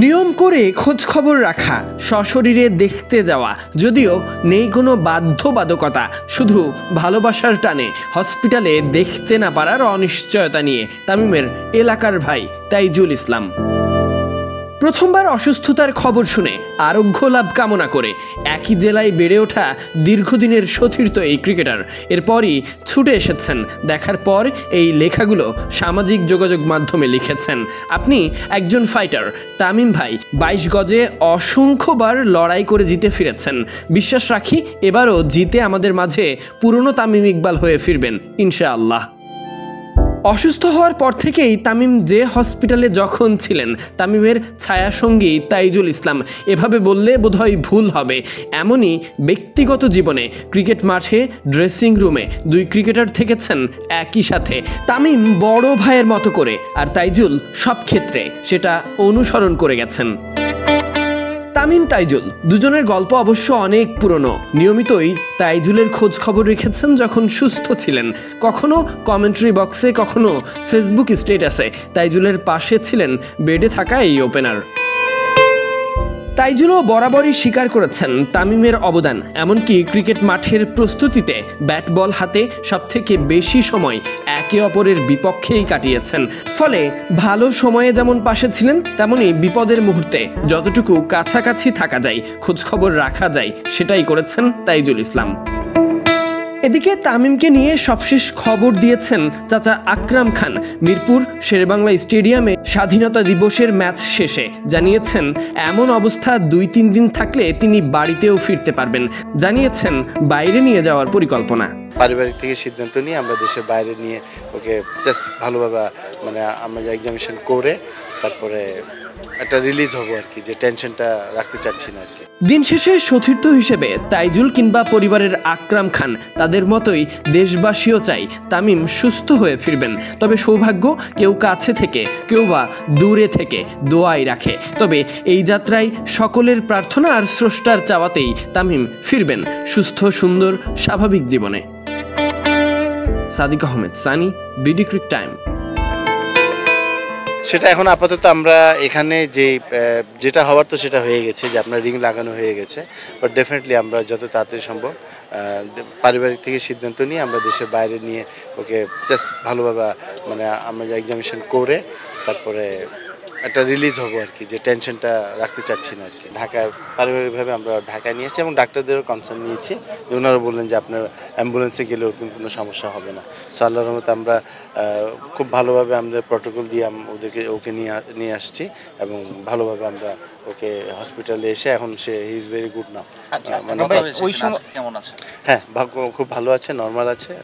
নিয়ম করে খোঁজ খবর রাখা, সশরীরে দেখতে যাওয়া, যদিও নেই কোনো বাধ্যবাধকতা, শুধু ভালোবাসার টানে হসপিটালে দেখতে না পারার অনিশ্চয়তা নিয়ে তামিমের এলাকার ভাই তাইজুল ইসলাম প্রথমবার অসুস্থতার খবর শুনে আরোগ্য লাভ কামনা করে একই জেলায় বেড়ে ওঠা দীর্ঘদিনের সতীর্থ এই ক্রিকেটার এরপরই ছুটে এসেছেন। দেখার পর এই লেখাগুলো সামাজিক যোগাযোগ মাধ্যমে লিখেছেন, আপনি একজন ফাইটার, তামিম ভাই 22 গজে অসংখ্যবার লড়াই করে জিতে ফিরেছেন। বিশ্বাস রাখি এবারও জিতে আমাদের মাঝে পুরনো তামিম ইকবাল হয়ে ফিরবেন ইনশাআল্লাহ। অসুস্থ হওয়ার পর থেকেই তামিম যে হসপিটালে যখন ছিলেন, তামিমের ছায়াসঙ্গী তাইজুল ইসলাম, এভাবে বললে বোধহয় ভুল হবে। এমনই ব্যক্তিগত জীবনে, ক্রিকেট মাঠে, ড্রেসিং রুমে দুই ক্রিকেটার থেকেছেন একই সাথে। তামিম বড় ভাইয়ের মতো করে, আর তাইজুল সব ক্ষেত্রে সেটা অনুসরণ করে গেছেন। তামিম তাইজুল দুজনের গল্প অবশ্য অনেক পুরনো। নিয়মিতই তাইজুলের খোঁজ খবর রেখেছেন যখন সুস্থ ছিলেন, কখনো কমেন্ট্রি বক্সে, কখনো ফেসবুক স্ট্যাটাসে তাইজুলের পাশে ছিলেন বেডে থাকা এই ওপেনার। তাইজুলও বরাবরই স্বীকার করেছেন তামিমের অবদান, এমনকি ক্রিকেট মাঠের প্রস্তুতিতে ব্যাট বল হাতে সবথেকে বেশি সময় একে অপরের বিপক্ষেই কাটিয়েছেন। ফলে ভালো সময়ে যেমন পাশে ছিলেন, তেমনি বিপদের মুহূর্তে যতটুকু কাছাকাছি থাকা যায়, খোঁজখবর রাখা যায়, সেটাই করেছেন তাইজুল ইসলাম। এদিকে তামিমকে নিয়ে সবশেষ খবর দিয়েছেন চাচা আকরাম খান। মিরপুর শেরেবাংলা স্টেডিয়ামে স্বাধীনতা দিবসের ম্যাচ শেষে জানিয়েছেন, এমন অবস্থা 2-3 দিন থাকলে তিনি বাড়িতেও ফিরতে পারবেন। জানিয়েছেন বাইরে নিয়ে যাওয়ার পরিকল্পনা। পারিবারিক থেকে সিদ্ধান্ত নিয়ে আমরা দেশের বাইরে নিয়ে ওকে জাস্ট ভালোভাবে আমরা এক্সামিনেশন করে তারপরে একটা রিলিজ হবো আর কি, যে টেনশনটা রাখতে চাচ্ছি না আর কি। দিন শেষে সতীর্থ হিসেবে তাইজুল কিংবা পরিবারের আকরাম খান, তাদের মতোই দেশবাসীও চাই তামিম সুস্থ হয়ে ফিরবেন। তবে সৌভাগ্য কেউ কাছে থেকে, কেউ বা দূরে থেকে দোয়াই রাখে। তবে এই যাত্রায় সকলের প্রার্থনা আর স্রষ্টার চাওয়াতেই তামিম ফিরবেন সুস্থ, সুন্দর, স্বাভাবিক জীবনে। Sadiq Ahmed, Sunny, BD cric time. সেটা এখন আপাতত আমরা এখানে যেটা হওয়ার তো সেটা হয়ে গেছে, যে আপনার রিং লাগানো হয়ে গেছে। বাট ডেফিনেটলি আমরা যত তাড়াতাড়ি সম্ভব পারিবারিক থেকে সিদ্ধান্ত নিয়ে আমরা দেশের বাইরে নিয়ে ওকে জাস্ট ভালোভাবে আমরা এক্সামিনেশন করে তারপরে একটা রিলিজ হবো আর কি, যে টেনশনটা রাখতে চাচ্ছি না আর কি। ঢাকায় পারিবারিকভাবে আমরা ঢাকায় নিয়ে এসেছি এবং ডাক্তারদেরও কনসার্ন নিয়েছি, যে ওনারা বললেন যে আপনার অ্যাম্বুলেন্সে গেলেও কোনো সমস্যা হবে না। সো আল্লাহর রহমতে আমরা খুব ভালোভাবে আমাদের প্রটোকল দিয়ে ওকে নিয়ে আসছি এবং ভালোভাবে আমরা ওকে হসপিটালে এসে এখন সে ইজ ভেরি গুড নাও। ওই সময় কেমন আছে? হ্যাঁ, খুব ভালো আছে, নর্মাল আছে।